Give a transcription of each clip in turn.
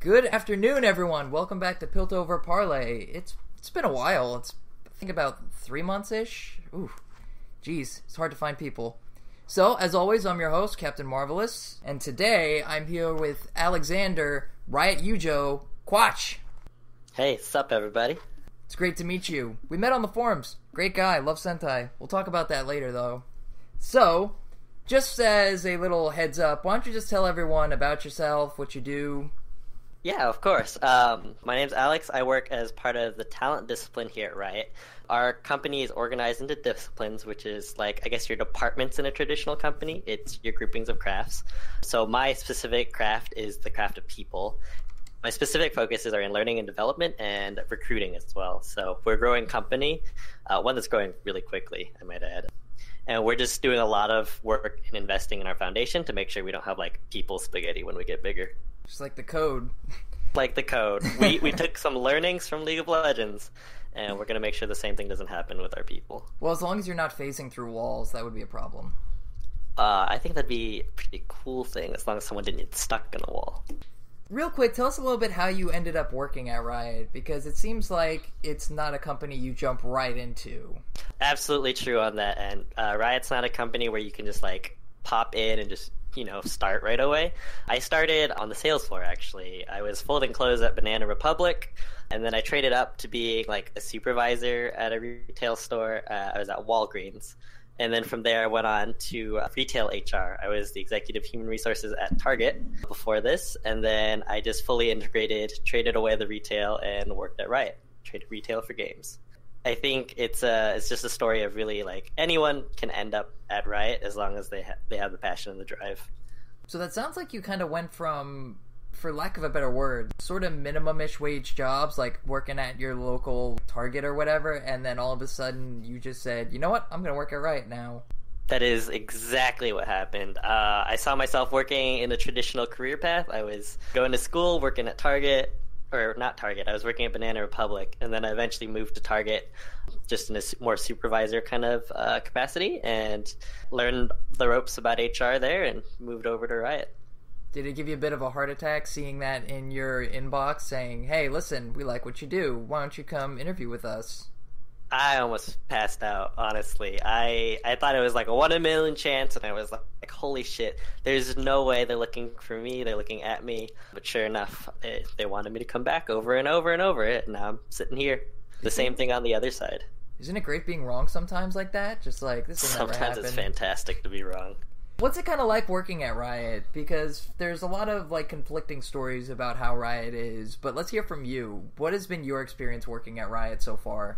Good afternoon, everyone. Welcome back to Piltover Parlay. It's been a while. It's I think about 3 months-ish. Ooh, geez, it's hard to find people. So, as always, I'm your host, Captain Marvelous, and today I'm here with Alexander, Riot Yujo, Quatch. Hey, sup, everybody? It's great to meet you. We met on the forums. Great guy, love Sentai. We'll talk about that later, though. So, just as a little heads up, why don't you just tell everyone about yourself, what you do? Yeah, of course. My name's Alex. I work as part of the talent discipline here at Riot. Our company is organized into disciplines, which is like, I guess, your departments in a traditional company. It's your groupings of crafts. So my specific craft is the craft of people. My specific focuses are in learning and development and recruiting as well. So we're a growing company, one that's growing really quickly, I might add. And we're just doing a lot of work and investing in our foundation to make sure we don't have like people spaghetti when we get bigger. Just like the code. Like the code. We took some learnings from League of Legends, and we're going to make sure the same thing doesn't happen with our people. Well, as long as you're not phasing through walls, that would be a problem. I think that'd be a pretty cool thing, as long as someone didn't get stuck in a wall. Real quick, tell us a little bit how you ended up working at Riot, because it seems like it's not a company you jump right into. Absolutely true on that end. Riot's not a company where you can just like pop in and just start right away. I started on the sales floor, actually. I was folding clothes at Banana Republic, and then I traded up to being like a supervisor at a retail store. I was at Walgreens. And then from there, I went on to retail HR. I was the executive human resources at Target before this, and then I just fully integrated, traded away the retail, and worked at Riot. Traded retail for games. I think it's just a story of really like anyone can end up at Riot as long as they have the passion and the drive. So that sounds like you kind of went from, for lack of a better word, sort of minimum-ish wage jobs, like working at your local Target or whatever, and then all of a sudden you just said, you know what, I'm going to work at Riot now. That is exactly what happened. I saw myself working in a traditional career path. I was going to school, working at Target. Or not Target, I was working at Banana Republic, and then I eventually moved to Target just in a more supervisor kind of capacity, and learned the ropes about HR there and moved over to Riot. Did it give you a bit of a heart attack seeing that in your inbox saying, hey, listen, we like what you do, why don't you come interview with us? I almost passed out, honestly. I thought it was like a 1 in a million chance, and I was like, holy shit, there's no way they're looking for me, they're looking at me. But sure enough, they wanted me to come back over and over and over it, and now I'm sitting here. The same thing on the other side. Isn't it great being wrong sometimes like that? Just like, this will never happen. Sometimes it's fantastic to be wrong. What's it kind of like working at Riot? Because there's a lot of like conflicting stories about how Riot is, but let's hear from you. What has been your experience working at Riot so far?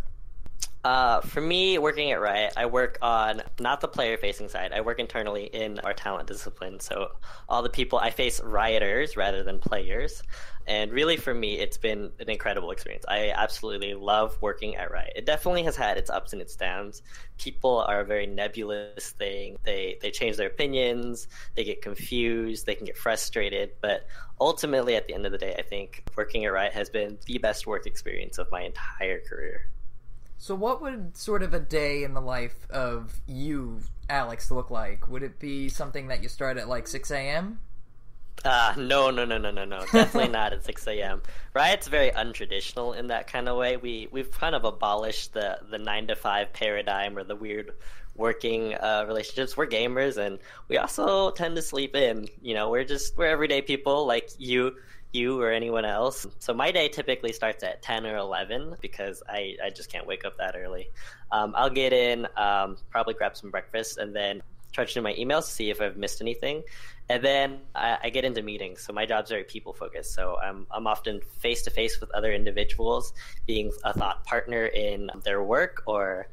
For me, working at Riot, I work on not the player-facing side. I work internally in our talent discipline. So all the people, I face Rioters rather than players. And really, for me, it's been an incredible experience. I absolutely love working at Riot. It definitely has had its ups and its downs. People are a very nebulous thing. They change their opinions. They get confused. They can get frustrated. But ultimately, at the end of the day, I think working at Riot has been the best work experience of my entire career. So what would sort of a day in the life of you, Alex, look like? Would it be something that you start at like 6 a.m.? No. Definitely not at 6 a.m. Riot's very untraditional in that kind of way. We've kind of abolished the 9 to 5 paradigm or the weird working relationships. We're gamers, and we also tend to sleep in. We're everyday people like you or anyone else. So my day typically starts at 10 or 11 because I just can't wake up that early. I'll get in, probably grab some breakfast, and then trudge through my emails to see if I've missed anything. And then I get into meetings. So my job's very people focused. So I'm often face to face with other individuals, being a thought partner in their work or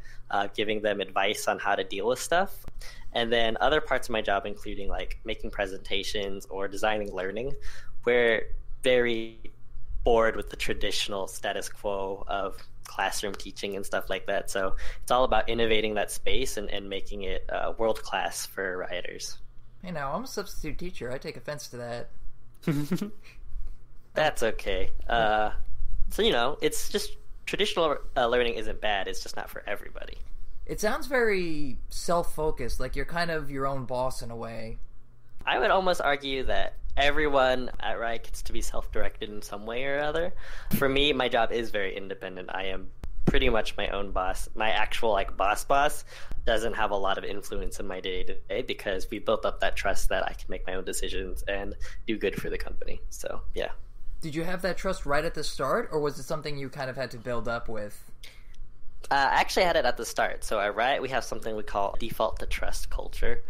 giving them advice on how to deal with stuff. And then other parts of my job, including like making presentations or designing learning, where very bored with the traditional status quo of classroom teaching and stuff like that. So it's all about innovating that space and making it world-class for Rioters. Hey, now, I'm a substitute teacher. I take offense to that. That's okay. So, it's just traditional learning isn't bad. It's just not for everybody. It sounds very self-focused, like you're kind of your own boss in a way. I would almost argue that everyone at Riot gets to be self-directed in some way or other. For me, my job is very independent. I am pretty much my own boss. My actual boss doesn't have a lot of influence in my day-to-day because we built up that trust that I can make my own decisions and do good for the company. So, yeah. Did you have that trust right at the start, or was it something you kind of had to build up with? I actually had it at the start. So at Riot, we have something we call default to trust culture.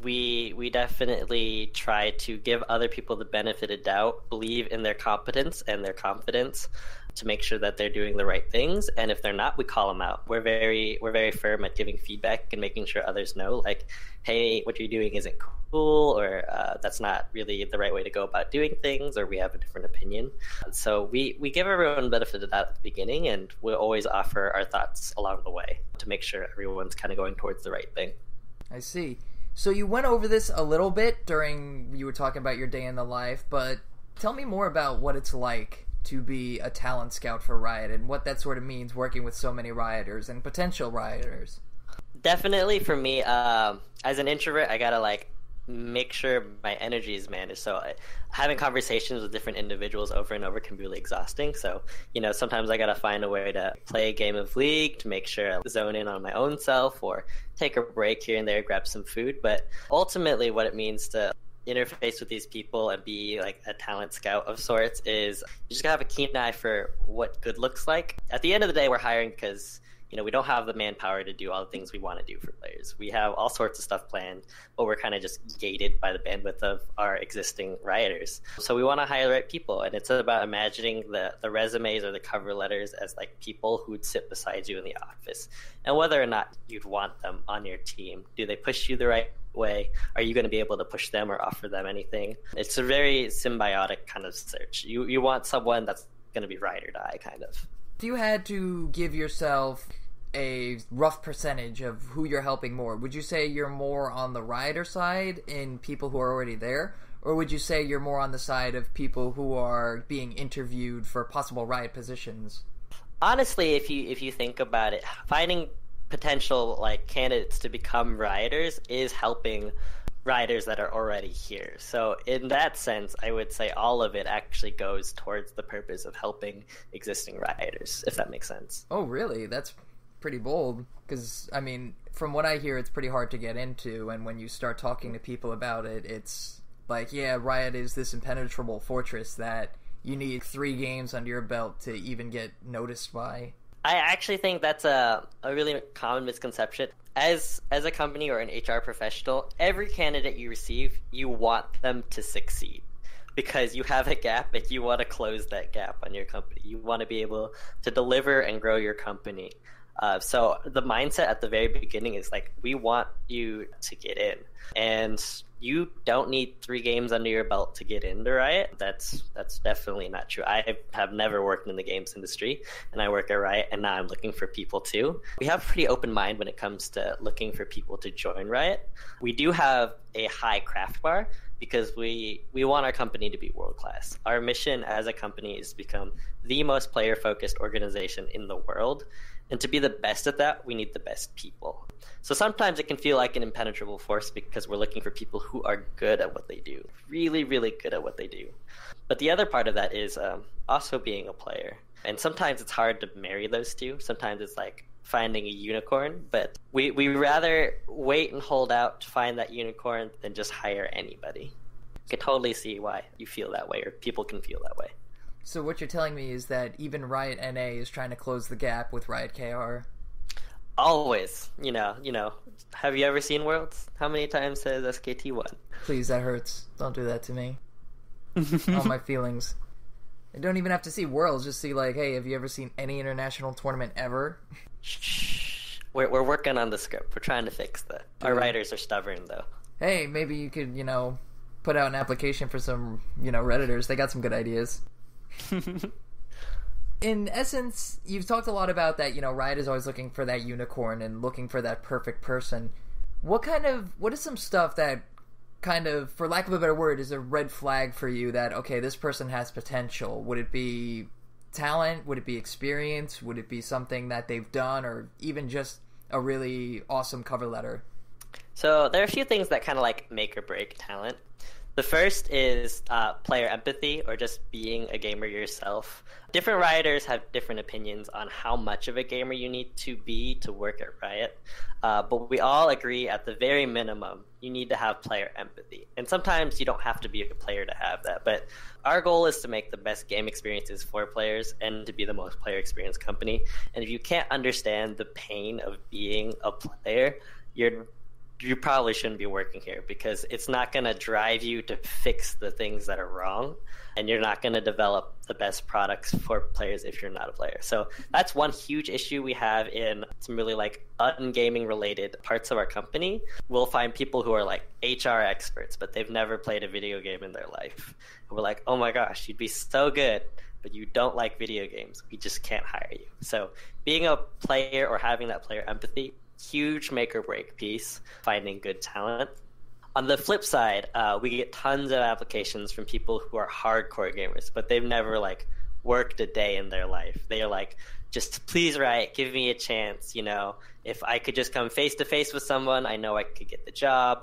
We definitely try to give other people the benefit of doubt, believe in their competence and their confidence to make sure that they're doing the right things. And if they're not, we call them out. We're very firm at giving feedback and making sure others know, like, hey, what you're doing isn't cool, or that's not really the right way to go about doing things, or we have a different opinion. So we give everyone the benefit of that at the beginning, and we'll always offer our thoughts along the way to make sure everyone's kind of going towards the right thing. I see. So you went over this a little bit during, you were talking about your day in the life, but tell me more about what it's like to be a talent scout for Riot and what that sort of means working with so many Rioters and potential Rioters. Definitely for me, as an introvert, I gotta make sure my energy is managed. So having conversations with different individuals over and over can be really exhausting. So, sometimes I gotta find a way to play a game of League to make sure I zone in on my own self, or take a break here and there, grab some food. But ultimately what it means to interface with these people and be like a talent scout of sorts is you just gotta have a keen eye for what good looks like. At the end of the day, we're hiring because we don't have the manpower to do all the things we want to do for players. We have all sorts of stuff planned, but we're kind of just gated by the bandwidth of our existing Rioters. So we want to hire the right people, and it's about imagining the resumes or the cover letters as like people who'd sit beside you in the office, and whether or not you'd want them on your team. Do they push you the right way? Are you going to be able to push them or offer them anything? It's a very symbiotic kind of search. You want someone that's going to be ride or die, kind of. If you had to give yourself a rough percentage of who you're helping more, would you say you're more on the Rioter side in people who are already there, or would you say you're more on the side of people who are being interviewed for possible Riot positions? Honestly, if you think about it, finding potential candidates to become Rioters is helping Rioters that are already here. So in that sense, I would say all of it actually goes towards the purpose of helping existing Rioters, if that makes sense. Oh, really? That's pretty bold, because, I mean, from what I hear, it's pretty hard to get into, and when you start talking to people about it, it's like, yeah, Riot is this impenetrable fortress that you need 3 games under your belt to even get noticed by. I actually think that's a really common misconception. As a company or an HR professional, every candidate you receive, you want them to succeed because you have a gap and you want to close that gap on your company. You want to be able to deliver and grow your company. So the mindset at the very beginning is we want you to get in, and you don't need 3 games under your belt to get into Riot. That's definitely not true. I have never worked in the games industry, and I work at Riot, and now I'm looking for people too. We have a pretty open mind when it comes to looking for people to join Riot. We do have a high craft bar because we want our company to be world class. Our mission as a company is to become the most player focused organization in the world. And to be the best at that, we need the best people. So sometimes it can feel like an impenetrable force because we're looking for people who are good at what they do. Really, really good at what they do. But the other part of that is also being a player. And sometimes it's hard to marry those two. Sometimes it's like finding a unicorn. But we rather wait and hold out to find that unicorn than just hire anybody. I can totally see why you feel that way, or people can feel that way. So what you're telling me is that even Riot NA is trying to close the gap with Riot KR? Always. Have you ever seen Worlds? How many times has SKT won? Please, that hurts. Don't do that to me. All my feelings. I don't even have to see Worlds, just see hey, have you ever seen any international tournament ever? Shh. We're working on the script. We're trying to fix that. Our writers are stubborn, though. Hey, maybe you could, put out an application for some, Redditors. They got some good ideas. In essence, you've talked a lot about that, Riot is always looking for that unicorn and looking for that perfect person. What is some stuff that kind of, for lack of a better word, is a red flag for you that, okay, this person has potential? Would it be talent? Would it be experience? Would it be something that they've done, or even just a really awesome cover letter? So there are a few things that kind of make or break talent. The first is player empathy, or just being a gamer yourself. Different Rioters have different opinions on how much of a gamer you need to be to work at Riot. But we all agree at the very minimum, you need to have player empathy. And sometimes you don't have to be a player to have that. But our goal is to make the best game experiences for players and to be the most player experience company. And if you can't understand the pain of being a player, you probably shouldn't be working here, because it's not going to drive you to fix the things that are wrong, and you're not going to develop the best products for players if you're not a player. So that's one huge issue we have in some really like ungaming related parts of our company. We'll find people who are like HR experts, but they've never played a video game in their life. And we're like, oh my gosh, you'd be so good, but you don't like video games. We just can't hire you. So being a player or having that player empathy, huge make or break piece, finding good talent. On the flip side, we get tons of applications from people who are hardcore gamers, but they've never like worked a day in their life. They are like, just please Riot, give me a chance. You know, if I could just come face to face with someone, I know I could get the job.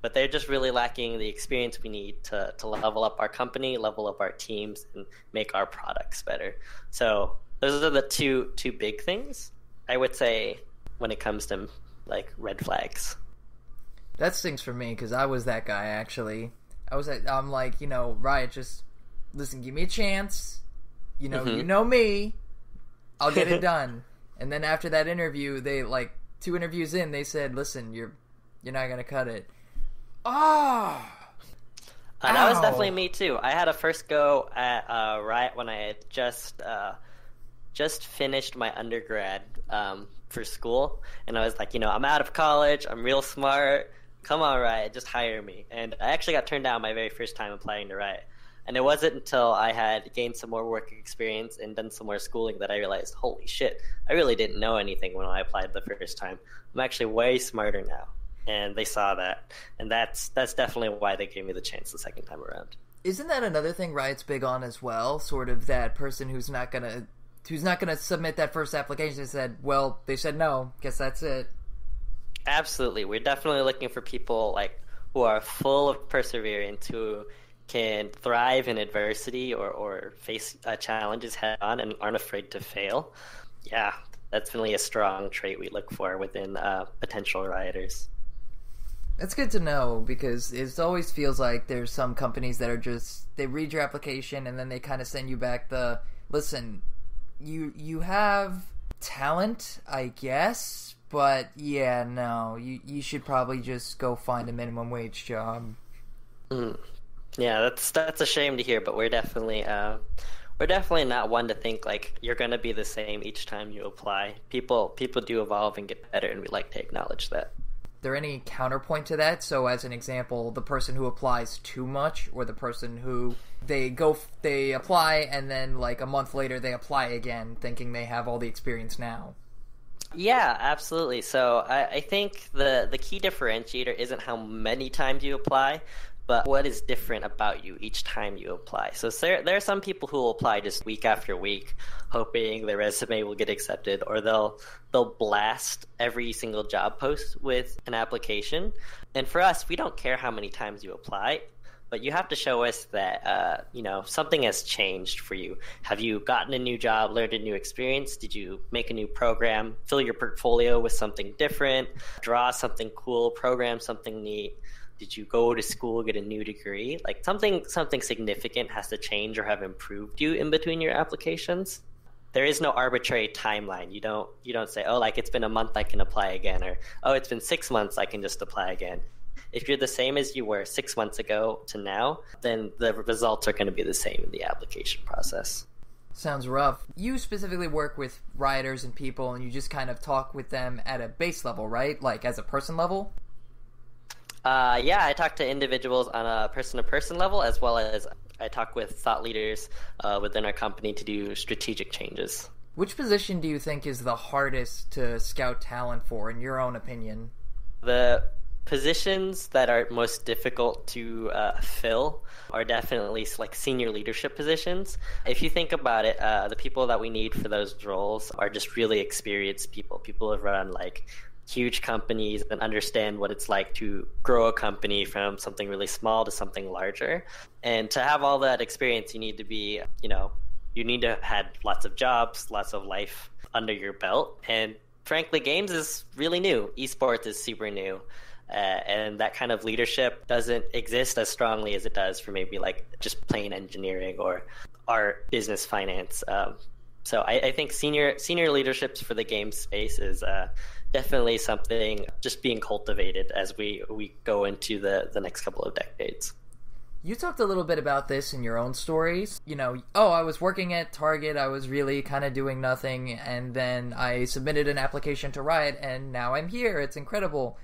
But they're just really lacking the experience we need to level up our company, level up our teams, and make our products better. So those are the two big things, I would say, when it comes to like red flags. That stings for me, because I was that guy, actually. I'm like, Riot, just listen, give me a chance. You know me. I'll get it done. And then after that interview, they like 2 interviews in, they said, listen, you're not gonna cut it. Oh, that was definitely me too. I had a first go at Riot when I had just finished my undergrad for school, and I was like, I'm out of college, I'm real smart, come on Riot, just hire me. And I actually got turned down my very first time applying to Riot, and it wasn't until I had gained some more work experience and done some more schooling that I realized, holy shit, I really didn't know anything when I applied the first time. I'm actually way smarter now, and they saw that, and that's definitely why they gave me the chance the second time around. Isn't that another thing Riot's big on as well, sort of that person who's not gonna submit that first application and said, well, they said no, guess that's it. Absolutely. We're definitely looking for people like who are full of perseverance, who can thrive in adversity or face challenges head on and aren't afraid to fail. Yeah, that's definitely a strong trait we look for within potential Rioters. That's good to know, because it always feels like there's some companies that are just, they read your application and then they kind of send you back the, listen, you have talent, I guess, but yeah, no, you should probably just go find a minimum wage job. Yeah, that's a shame to hear, but we're definitely not one to think like you're going to be the same each time you apply. People do evolve and get better, and we like to acknowledge that. There any counterpoint to that? So as an example, the person who applies too much, or the person who they apply and then like a month later they apply again thinking they have all the experience now? Yeah, absolutely. So I think the key differentiator isn't how many times you apply, but what is different about you each time you apply. So there are some people who will apply just week after week, hoping their resume will get accepted, or they'll blast every single job post with an application. And for us, we don't care how many times you apply, but you have to show us that something has changed for you. Have you gotten a new job, learned a new experience? Did you make a new program, fill your portfolio with something different, draw something cool, program something neat? Did you go to school, get a new degree? Like something significant has to change or have improved you in between your applications. There is no arbitrary timeline. You don't say, oh, like it's been a month, I can apply again, or oh, it's been 6 months, I can just apply again. If you're the same as you were 6 months ago to now, then the results are going to be the same in the application process. Sounds rough. You specifically work with Rioters and people, and you just kind of talk with them at a base level, right? Like as a person level? Yeah, I talk to individuals on a person-to-person level, as well as I talk with thought leaders within our company to do strategic changes. Which position do you think is the hardest to scout talent for, in your own opinion? The positions that are most difficult to fill are definitely like senior leadership positions. If you think about it, the people that we need for those roles are just really experienced people who have run like huge companies and understand what it's like to grow a company from something really small to something larger. And to have all that experience, you need to be, you need to have had lots of jobs, lots of life under your belt. And frankly, games is really new. Esports is super new. And that kind of leadership doesn't exist as strongly as it does for maybe like just plain engineering or art, business, finance. So I think senior leaderships for the game space is definitely something just being cultivated as we go into the next couple of decades. You talked a little bit about this in your own stories. I was working at Target, I was really kind of doing nothing, and then I submitted an application to Riot, and now I'm here. It's incredible.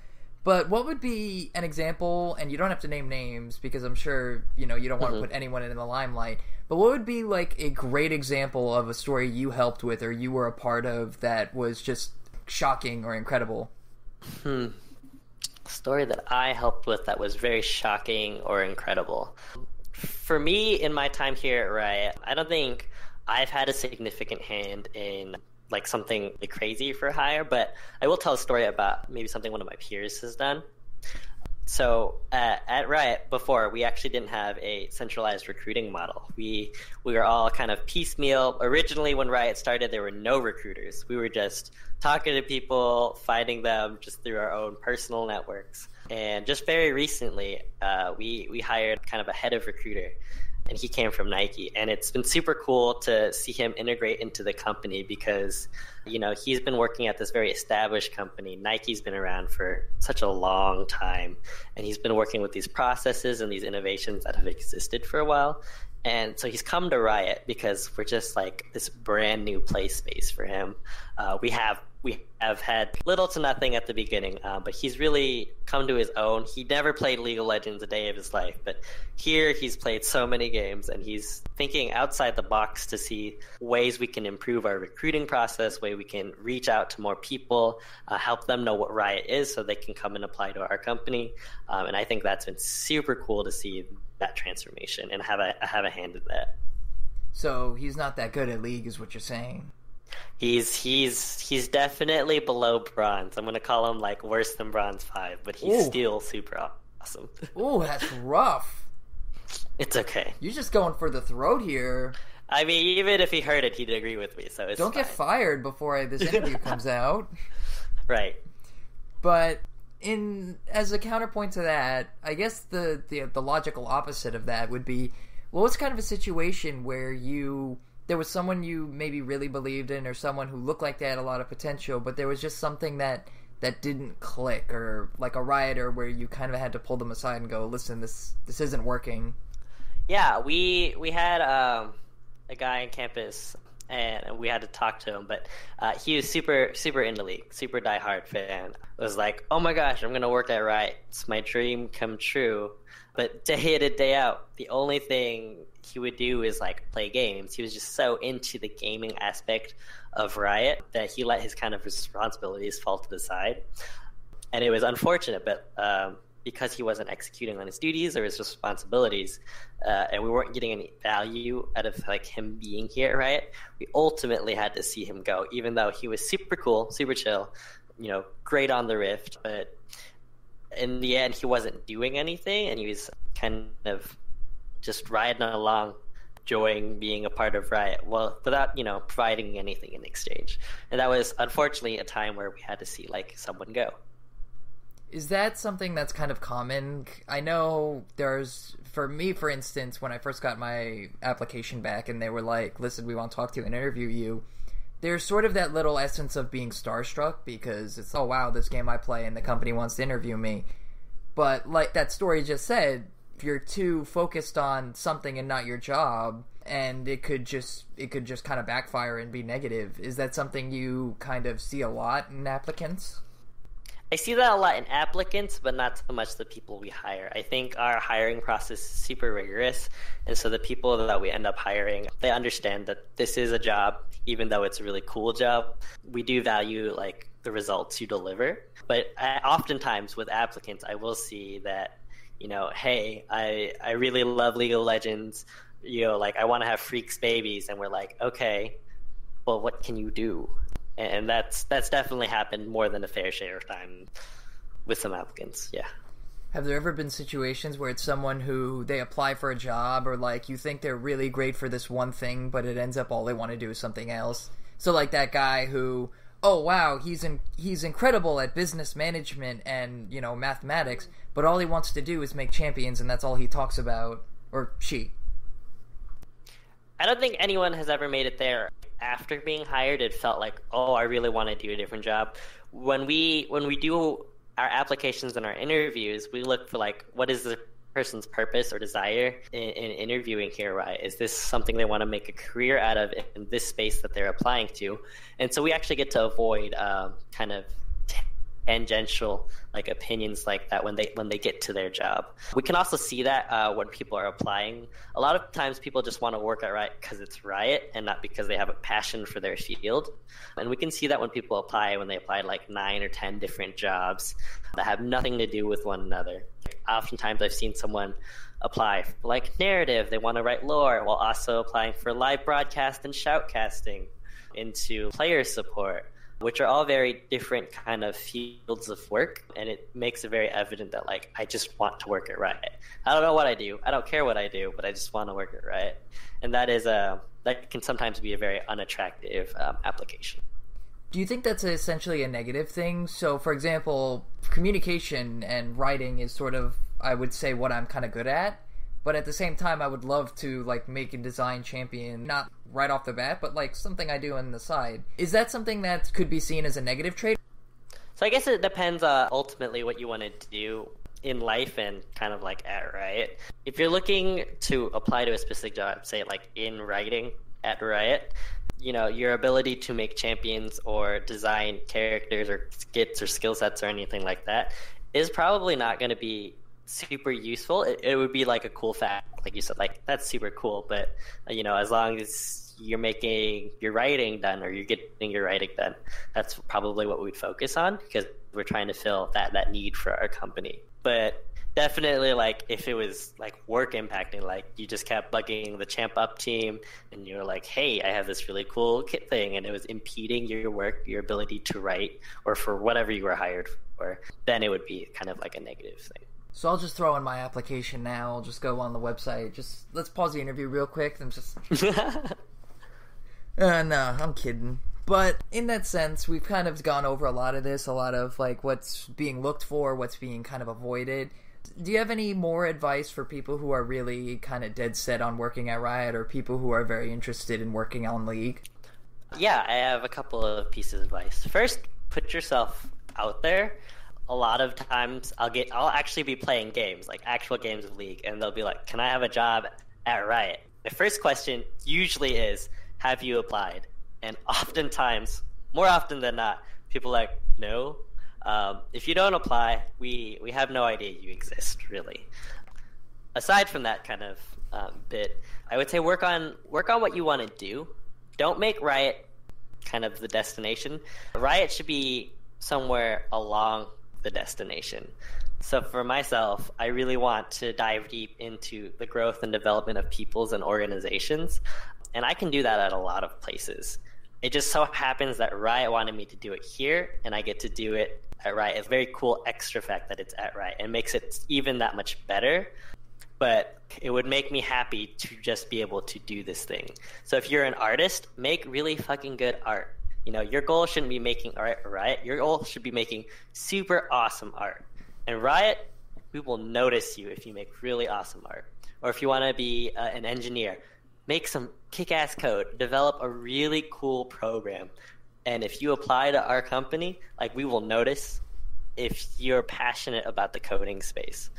But what would be an example, and you don't have to name names because I'm sure, you don't want to put anyone in the limelight, but what would be like a great example of a story you helped with or you were a part of that was just shocking or incredible? A story that I helped with that was very shocking or incredible. For me, in my time here at Riot, I don't think I've had a significant hand in like something crazy for hire, but I will tell a story about maybe something one of my peers has done. So at Riot before, we actually didn't have a centralized recruiting model. We were all kind of piecemeal. Originally, when Riot started, there were no recruiters. We were just talking to people, finding them just through our own personal networks. And just very recently, we hired kind of a head of recruiter, and he came from Nike. And it's been super cool to see him integrate into the company because, he's been working at this very established company. Nike's been around for such a long time, and he's been working with these processes and these innovations that have existed for a while. And so he's come to Riot because we're just like this brand new play space for him. We have had little to nothing at the beginning, but he's really come to his own. He never played League of Legends a day of his life, but here he's played so many games, and he's thinking outside the box to see ways we can improve our recruiting process, way we can reach out to more people, help them know what Riot is so they can come and apply to our company. And I think that's been super cool to see that transformation and have a hand in that. So he's not that good at League is what you're saying? He's definitely below bronze. I'm gonna call him like worse than bronze 5, but he's still super awesome. Ooh, that's rough. It's okay. You're just going for the throat here. I mean, even if he heard it, he'd agree with me. So it's don't get fired before this interview comes out. Right. But as a counterpoint to that, I guess the logical opposite of that would be, well, what's kind of a situation where there was someone you maybe really believed in or someone who looked like they had a lot of potential, but there was just something that didn't click, or like a rioter where you kind of had to pull them aside and go, listen, this isn't working? Yeah, we had a guy on campus, and we had to talk to him, but he was super into League, super diehard fan. It was like, oh my gosh, I'm going to work at Riot. It's my dream come true. But day in and day out, the only thing he would do is like play games. He was just so into the gaming aspect of Riot that he let his kind of responsibilities fall to the side. And it was unfortunate, but because he wasn't executing on his duties or his responsibilities, and we weren't getting any value out of like him being here at Riot, we ultimately had to see him go, even though he was super cool, super chill, great on the Rift, but in the end, he wasn't doing anything, and he was kind of just riding along, enjoying being a part of Riot, well, without, providing anything in exchange. And that was, unfortunately, a time where we had to see, like, someone go. Is that something that's kind of common? I know for me, for instance, when I first got my application back and they were like, listen, we want to talk to you and interview you, there's sort of that little essence of being starstruck because it's, oh wow, this game I play and the company wants to interview me. But like that story just said, if you're too focused on something and not your job, and it could just kind of backfire and be negative. Is that something you kind of see a lot in applicants? I see that a lot in applicants, but not so much the people we hire. I think our hiring process is super rigorous, and so the people that we end up hiring, they understand that this is a job, even though it's a really cool job. We do value like the results you deliver, but oftentimes with applicants, I will see that, hey, I really love League of Legends, like I want to have Freaks babies, and we're like, okay, well, what can you do? And that's definitely happened more than a fair share of time with some applicants. Yeah. Have there ever been situations where it's someone who they apply for a job, or like you think they're really great for this one thing, but it ends up all they want to do is something else? So like that guy who, oh wow, he's incredible at business management and, you know, mathematics, but all he wants to do is make champions, and that's all he talks about, or she. I don't think anyone has ever made it there after being hired. It felt like, oh, I really want to do a different job. When we do our applications and our interviews, we look for like, what is the person's purpose or desire in interviewing here, right? Is this something they want to make a career out of in this space that they're applying to? And so we actually get to avoid kind of tangential like opinions like that when they get to their job. We can also see that when people are applying. A lot of times people just want to work at Riot because it's Riot and not because they have a passion for their field. And we can see that when people apply, when they apply like 9 or 10 different jobs that have nothing to do with one another. Oftentimes I've seen someone apply for like narrative, they want to write lore, while also applying for live broadcast and shoutcasting, into player support, which are all very different kind of fields of work. And it makes it very evident that like, I just want to work at Riot. I don't know what I do, I don't care what I do, but I just want to work at Riot. And that can sometimes be a very unattractive application. Do you think that's essentially a negative thing? So, for example, communication and writing is sort of, I would say, what I'm kind of good at. But at the same time, I would love to like make and design champion, not right off the bat, but like something I do on the side. Is that something that could be seen as a negative trait? So I guess it depends ultimately what you want to do in life and kind of like at Riot. If you're looking to apply to a specific job, say like in writing at Riot, you know, your ability to make champions or design characters or skits or skill sets or anything like that is probably not going to be super useful. It would be like a cool fact, like you said, like that's super cool, but you know, as long as you're making your writing done or you're getting your writing done, that's probably what we'd focus on, because we're trying to fill that need for our company. But definitely, like if it was like work impacting, like you just kept bugging the Champ Up team and you were like, hey, I have this really cool kit thing, and it was impeding your work, your ability to write, or for whatever you were hired for, then it would be kind of like a negative thing. So I'll just throw in my application now. I'll just go on the website. Just let's pause the interview real quick. I'm just no, I'm kidding. But in that sense, we've kind of gone over a lot of this, a lot of like what's being looked for, what's being kind of avoided. Do you have any more advice for people who are really kind of dead set on working at Riot, or people who are very interested in working on League? Yeah, I have a couple of pieces of advice. First, put yourself out there. A lot of times I'll actually be playing games, like actual games of League, and they'll be like, can I have a job at Riot? The first question usually is, have you applied? And oftentimes, more often than not, people are like, no. If you don't apply, we have no idea you exist, really. Aside from that kind of bit, I would say work on what you want to do. Don't make Riot kind of the destination. Riot should be somewhere along the destination. So for myself, I really want to dive deep into the growth and development of peoples and organizations, and I can do that at a lot of places. It just so happens that Riot wanted me to do it here, and I get to do it at Riot. It's a very cool extra fact that it's at Riot, and makes it even that much better. But it would make me happy to just be able to do this thing. So if you're an artist, make really fucking good art. You know, your goal shouldn't be making art at Riot. Your goal should be making super awesome art. And Riot, we will notice you if you make really awesome art. Or if you want to be an engineer, make some kick-ass code. Develop a really cool program. And if you apply to our company, like, we will notice if you're passionate about the coding space.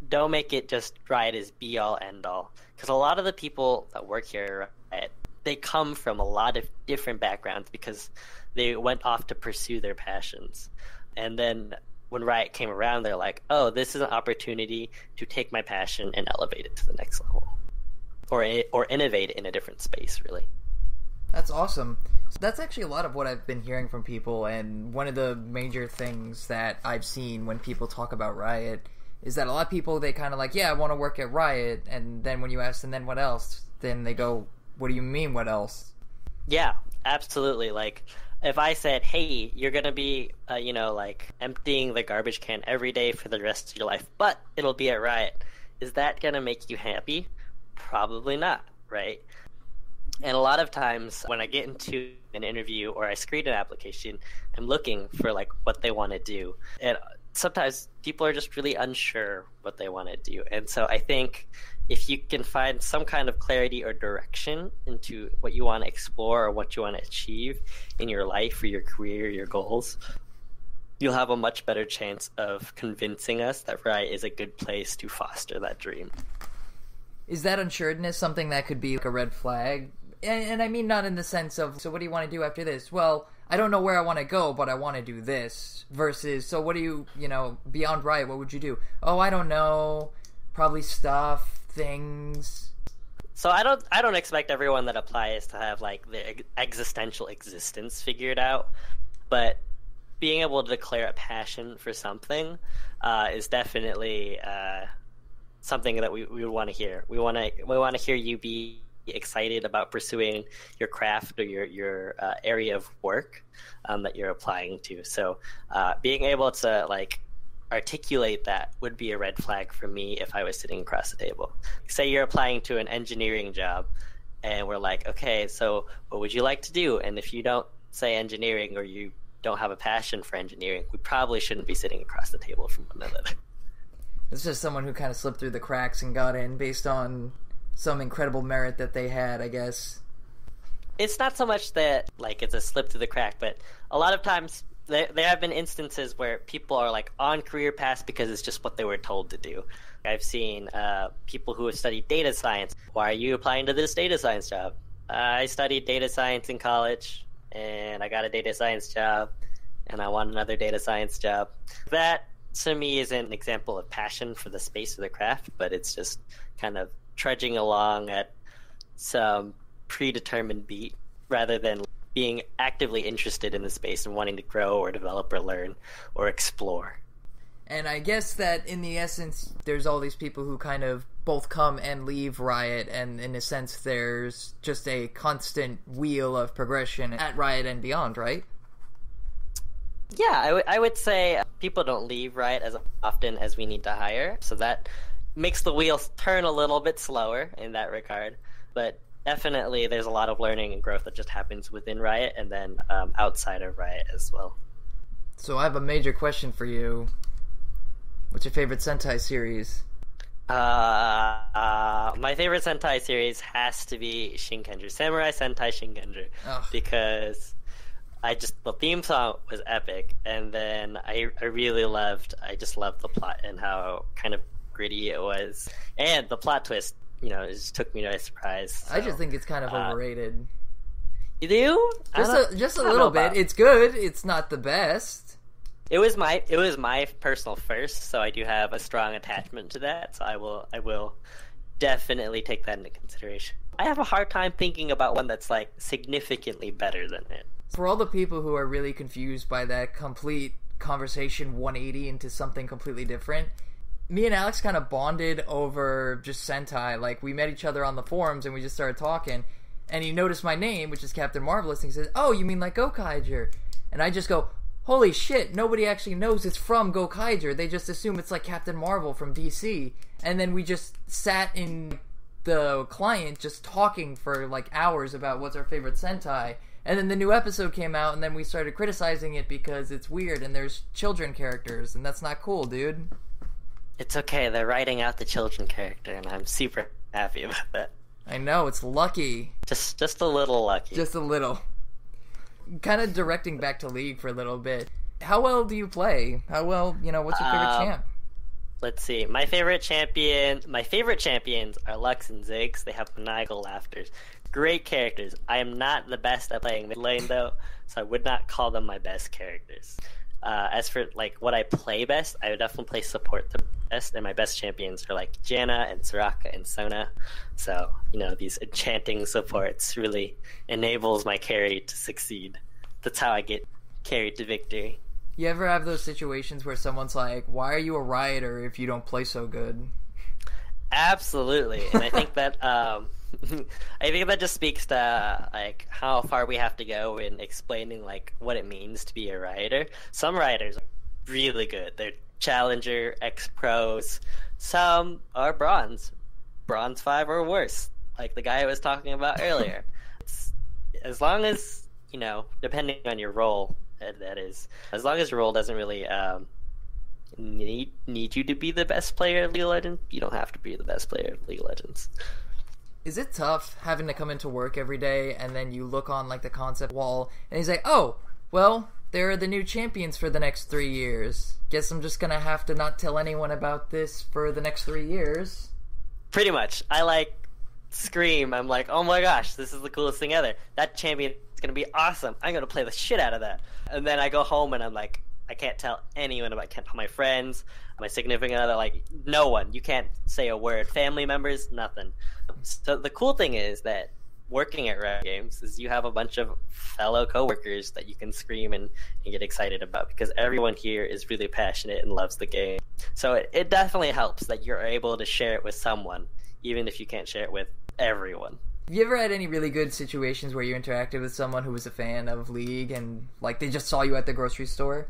Don't make it just Riot is be-all, end-all. Because a lot of the people that work here at Riot, they come from a lot of different backgrounds because they went off to pursue their passions. And then when Riot came around, they're like, oh, this is an opportunity to take my passion and elevate it to the next level. Or innovate in a different space, really. That's awesome. That's actually a lot of what I've been hearing from people, and one of the major things that I've seen when people talk about Riot is that a lot of people, they kind of like, yeah, I want to work at Riot, and then when you ask them, then what else? Then they go, what do you mean, what else? Yeah, absolutely. Like, if I said, hey, you're gonna be, like emptying the garbage can every day for the rest of your life, but it'll be at Riot, is that gonna make you happy? Probably not, right? And a lot of times when I get into an interview or I screen an application, I'm looking for like what they want to do. And sometimes people are just really unsure what they want to do. And so I think if you can find some kind of clarity or direction into what you want to explore or what you want to achieve in your life or your career, your goals, you'll have a much better chance of convincing us that Riot is a good place to foster that dream. Is that unsureness something that could be like a red flag? And I mean not in the sense of, so what do you want to do after this? Well, I don't know where I want to go, but I want to do this. Versus, so what do you, beyond Riot, what would you do? Oh, I don't know. Probably stuff, things. So I don't expect everyone that applies to have like their existential existence figured out, but being able to declare a passion for something is definitely something that we would want to hear. We want to hear you be excited about pursuing your craft or your area of work that you're applying to. So being able to like articulate that would be a red flag for me if I was sitting across the table. Say you're applying to an engineering job and we're like, okay, so what would you like to do? And if you don't say engineering or you don't have a passion for engineering, we probably shouldn't be sitting across the table from one another. It's just someone who kind of slipped through the cracks and got in based on some incredible merit that they had, I guess. It's not so much that like it's a slip through the crack, but a lot of times there have been instances where people are like on career paths because it's just what they were told to do. I've seen people who have studied data science. Why are you applying to this data science job? I studied data science in college, and I got a data science job, and I want another data science job. That, to me, isn't an example of passion for the space or the craft, but it's just kind of trudging along at some predetermined beat rather than being actively interested in the space and wanting to grow or develop or learn or explore. And I guess that in the essence, there's all these people who kind of both come and leave Riot, and in a sense, there's just a constant wheel of progression at Riot and beyond, right? Yeah, I would say people don't leave Riot as often as we need to hire, so that makes the wheels turn a little bit slower in that regard. But definitely there's a lot of learning and growth that just happens within Riot and then outside of Riot as well. So I have a major question for you. What's your favorite Sentai series? My favorite Sentai series has to be Shinkenger, Samurai Sentai Shinkenger, because the theme song was epic, and then I just loved the plot and how kind of gritty it was, and the plot twist, it just took me by surprise. So, I just think it's kind of overrated. You do? Just a little bit. It's good. It's not the best. It was my personal first, so I do have a strong attachment to that. So I will definitely take that into consideration. I have a hard time thinking about one that's like significantly better than it. For all the people who are really confused by that complete conversation 180 into something completely different, me and Alex kind of bonded over just Sentai. Like, we met each other on the forums and we just started talking, and he noticed my name, which is Captain Marvelous, and he says, "Oh, you mean like Gokaiger?" And I just go, holy shit, nobody actually knows it's from Gokaiger. They just assume it's like Captain Marvel from DC. And then we just sat in the client just talking for like hours about what's our favorite Sentai. And then the new episode came out, and then we started criticizing it because it's weird and there's children characters, and that's not cool, dude. It's okay, they're writing out the children character, and I'm super happy about that. I know, it's lucky. Just a little lucky. Just a little. Kind of directing back to League for a little bit. How well do you play? How well, what's your favorite champ? Let's see. My favorite champions are Lux and Ziggs. They have maniacal laughters. Great characters. I am not the best at playing mid lane, though, so I would not call them my best characters. As for like what I play best, I would definitely play support the best, and my best champions are like Janna and Soraka and Sona. So, these enchanting supports really enables my carry to succeed. That's how I get carried to victory. You ever have those situations where someone's like, "Why are you a rioter if you don't play so good?" Absolutely, and I think that I think that just speaks to like how far we have to go in explaining like what it means to be a rioter. Some rioters are really good. They're challenger, ex-pros. Some are bronze 5 or worse, like the guy I was talking about earlier. As long as, depending on your role, that is, as long as your role doesn't really need you to be the best player of League of Legends, you don't have to be the best player of League of Legends. Is it tough having to come into work every day and then you look on like the concept wall and he's like, oh, well, they're the new champions for the next 3 years. Guess I'm just gonna have to not tell anyone about this for the next 3 years. Pretty much. I scream. I'm like, oh my gosh, this is the coolest thing ever. That champion is gonna be awesome. I'm gonna play the shit out of that. And then I go home and I'm like, I can't tell anyone about it. I can't tell my friends, my significant other, no one. You can't say a word. Family members, nothing. So the cool thing is that working at Riot Games is you have a bunch of fellow coworkers that you can scream and get excited about, because everyone here is really passionate and loves the game. So it definitely helps that you're able to share it with someone, even if you can't share it with everyone. Have you ever had any really good situations where you interacted with someone who was a fan of League and they just saw you at the grocery store?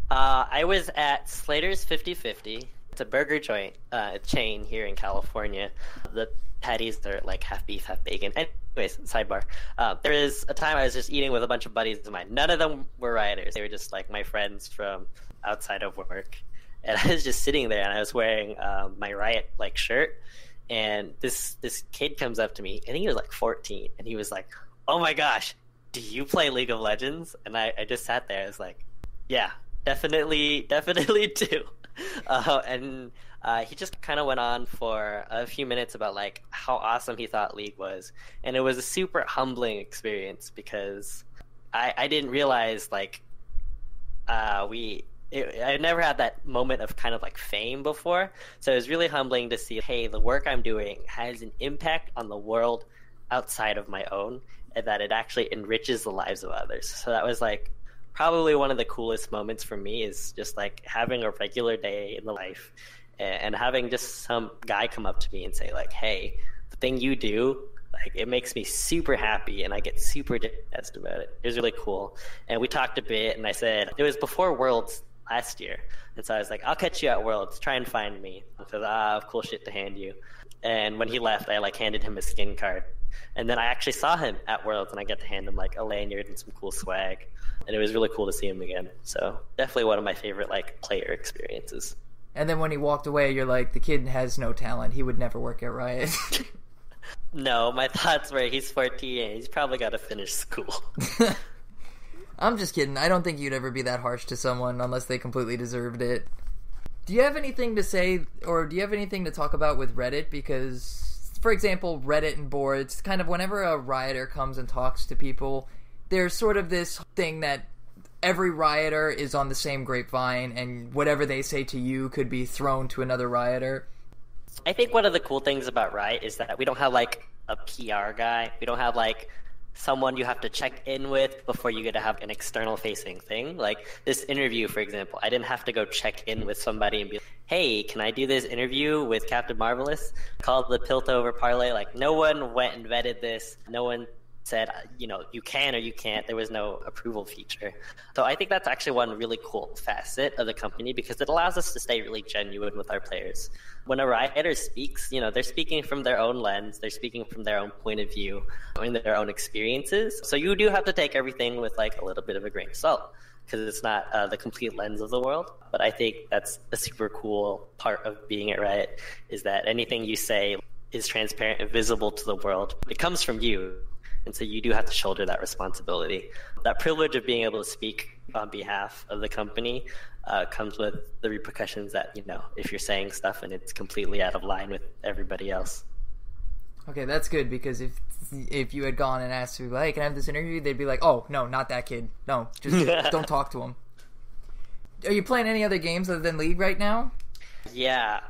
I was at Slater's 50/50. It's a burger joint, a chain here in California. The patties are half beef, half bacon. Anyways, sidebar. There is a time I was just eating with a bunch of buddies of mine. None of them were rioters. They were just my friends from outside of work. And I was just sitting there and I was wearing my Riot shirt. And this kid comes up to me, and he was 14, and he was like, oh my gosh, do you play League of Legends? And I just sat there. I was like, yeah, definitely do. And he just kind of went on for a few minutes about how awesome he thought League was. And it was a super humbling experience, because I didn't realize I never had that moment of kind of fame before. So it was really humbling to see, hey, the work I'm doing has an impact on the world outside of my own, and that it actually enriches the lives of others. So that was probably one of the coolest moments for me, is just having a regular day in the life and having just some guy come up to me and say hey, the thing you do, it makes me super happy, and I get super jazzed about it. It was really cool. And we talked a bit, and I said, it was before Worlds last year. And so I was like, I'll catch you at Worlds, try and find me, because I have cool shit to hand you. And when he left, I handed him a skin card. And then I actually saw him at Worlds, and I got to hand him a lanyard and some cool swag. And it was really cool to see him again. So definitely one of my favorite player experiences. And then when he walked away, you're like, the kid has no talent. He would never work at Riot. No, my thoughts were, he's 14 and he's probably got to finish school. I'm just kidding. I don't think you'd ever be that harsh to someone unless they completely deserved it. Do you have anything to say, or do you have anything to talk about with Reddit? Because, for example, Reddit and boards, kind of whenever a rioter comes and talks to people, there's sort of this thing that every rioter is on the same grapevine, and whatever they say to you could be thrown to another rioter. I think one of the cool things about Riot is that we don't have a PR guy. We don't have someone you have to check in with before you get to have an external facing thing. This interview, for example, I didn't have to go check in with somebody and be like, hey, can I do this interview with Captain Marvelous? Called the Piltover Parlay. No one went and vetted this. No one said, you can or you can't. There was no approval feature. So I think that's actually one really cool facet of the company, because it allows us to stay really genuine with our players. When a rioter speaks, they're speaking from their own lens. They're speaking from their own point of view and their own experiences. So you do have to take everything with a little bit of a grain of salt, because it's not the complete lens of the world. But I think that's a super cool part of being at Riot, is that anything you say is transparent and visible to the world. It comes from you. And so you do have to shoulder that responsibility. That privilege of being able to speak on behalf of the company comes with the repercussions that, if you're saying stuff and it's completely out of line with everybody else. Okay, that's good, because if you had gone and asked people, hey, can I have this interview? They'd be like, oh, no, not that kid. No, just don't talk to him. Are you playing any other games other than League right now? Yeah.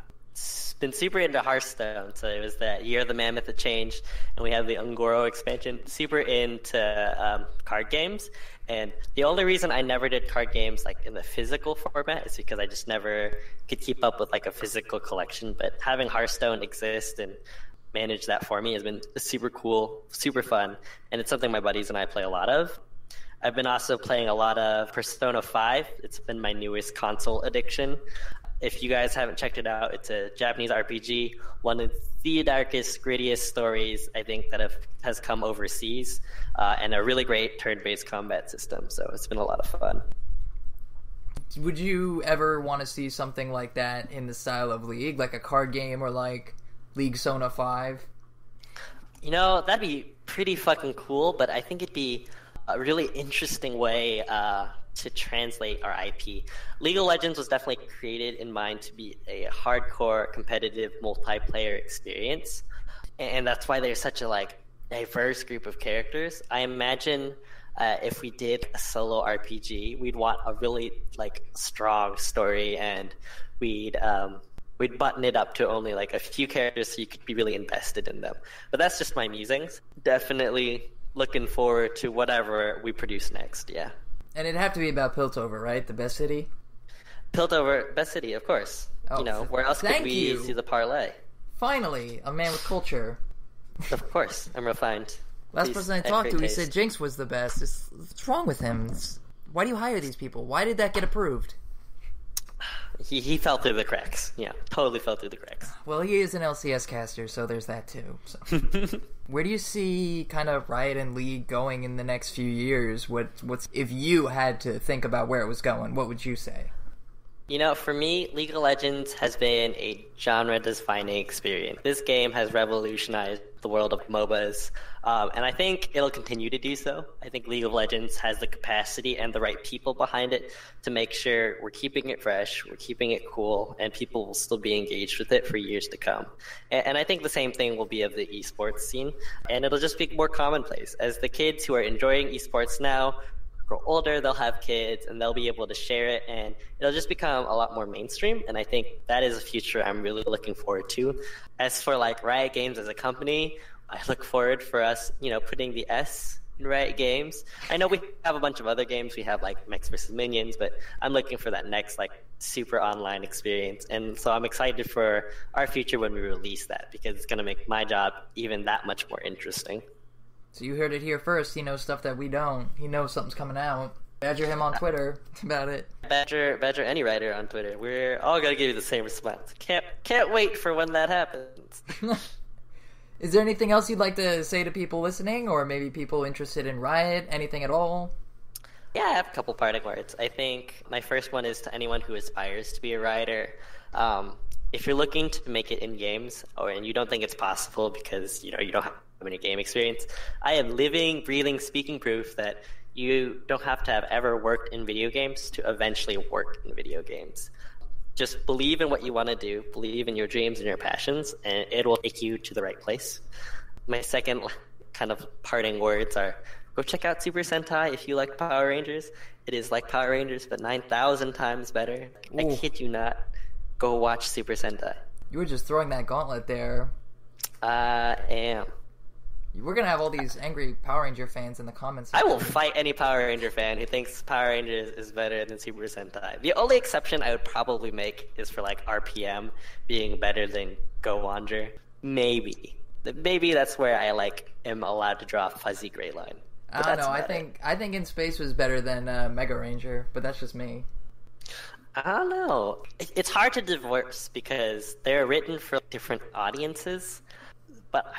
Been super into Hearthstone, so it was that Year of the Mammoth that changed, and we have the Ungoro expansion. Super into card games, and the only reason I never did card games in the physical format is because I just never could keep up with a physical collection. But having Hearthstone exist and managed that for me has been super cool, super fun, and it's something my buddies and I play a lot of. I've been also playing a lot of Persona 5. It's been my newest console addiction. If you guys haven't checked it out, it's a Japanese RPG, one of the darkest, grittiest stories I think that has come overseas, and a really great turn-based combat system. So it's been a lot of fun. Would you ever want to see something like that in the style of League, like a card game or like League Sona 5? You know, that'd be pretty fucking cool, but I think it'd be a really interesting way to translate our IP. League of Legends was definitely created in mind to be a hardcore, competitive, multiplayer experience, and that's why there's such a like diverse group of characters. I imagine if we did a solo RPG, we'd want a really like strong story, and we'd button it up to only like a few characters so you could be really invested in them. But that's just my musings. Definitely looking forward to whatever we produce next, yeah. And it'd have to be about Piltover, right? The best city? Piltover, best city, of course. Oh, you know, where else could we see the parlay? Finally, a man with culture. Of course, I'm refined. Last person I talked to, he said Jinx was the best. What's wrong with him? Why do you hire these people? Why did that get approved? He fell through the cracks. Yeah, totally fell through the cracks. Well, he is an LCS caster, so there's that too. So. Where do you see kind of Riot and League going in the next few years? What's if you had to think about where it was going, what would you say? You know, for me, League of Legends has been a genre-defining experience. This game has revolutionized the world of MOBAs, and I think it'll continue to do so. I think League of Legends has the capacity and the right people behind it to make sure we're keeping it fresh, we're keeping it cool, and people will still be engaged with it for years to come. And I think the same thing will be of the esports scene, and it'll just be more commonplace. As the kids who are enjoying esports now grow older, they'll have kids, and they'll be able to share it, and it'll just become a lot more mainstream, and I think that is a future I'm really looking forward to. As for like Riot Games as a company, I look forward for us, you know, putting the S in Riot Games. I know we have a bunch of other games. We have like Mechs vs. Minions, but I'm looking for that next like super online experience, and so I'm excited for our future when we release that, because it's going to make my job even that much more interesting. So you heard it here first. He knows stuff that we don't. He knows something's coming out. Badger him on Twitter about it. Badger any writer on Twitter. We're all gonna give you the same response. Can't wait for when that happens. Is there anything else you'd like to say to people listening, or maybe people interested in Riot? Anything at all? Yeah, I have a couple parting words. I think my first one is to anyone who aspires to be a writer. If you're looking to make it in games, and you don't think it's possible because you don't have any game experience, I am living, breathing, speaking proof that you don't have to have ever worked in video games to eventually work in video games. Just believe in what you want to do, believe in your dreams and your passions, and it will take you to the right place. My second kind of parting words are, go check out Super Sentai if you like Power Rangers. It is like Power Rangers, but 9,000 times better. Ooh. I kid you not. Go watch Super Sentai. You were just throwing that gauntlet there. I am. We're going to have all these angry Power Ranger fans in the comments. I will fight any Power Ranger fan who thinks Power Rangers is better than Super Sentai. The only exception I would probably make is for like RPM being better than Go Wander. Maybe that's where I am allowed to draw a fuzzy gray line. I don't know. I think In Space was better than Mega Ranger, but that's just me. I don't know. It's hard to divorce because they're written for different audiences, but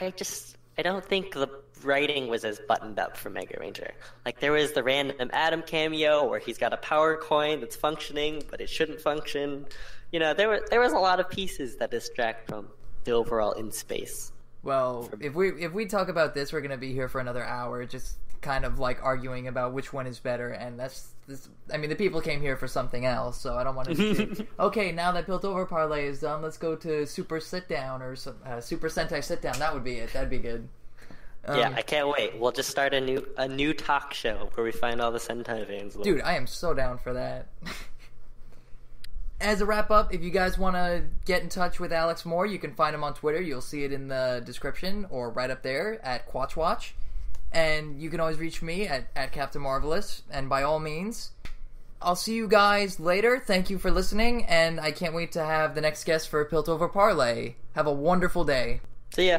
I don't think the writing was as buttoned up for Mega Ranger. Like, there was the random Adam cameo where he's got a power coin that's functioning, but it shouldn't function. You know, there was a lot of pieces that distract from the overall In Space. Well, if we talk about this, we're going to be here for another hour, just kind of like arguing about which one is better, and the people came here for something else, so I don't want to okay, now that Piltover Parlay is done, let's go to Super Sit Down or Super Sentai Sit Down. That would be it. That'd be good. Yeah, I can't wait. We'll just start a new talk show where we find all the Sentai fans. Dude, I am so down for that. As a wrap-up, if you guys want to get in touch with Alex more, you can find him on Twitter. You'll see it in the description or right up there at QuatchWatch. And you can always reach me at Captain Marvelous. And by all means, I'll see you guys later. Thank you for listening, and I can't wait to have the next guest for Piltover Parlay. Have a wonderful day. See ya.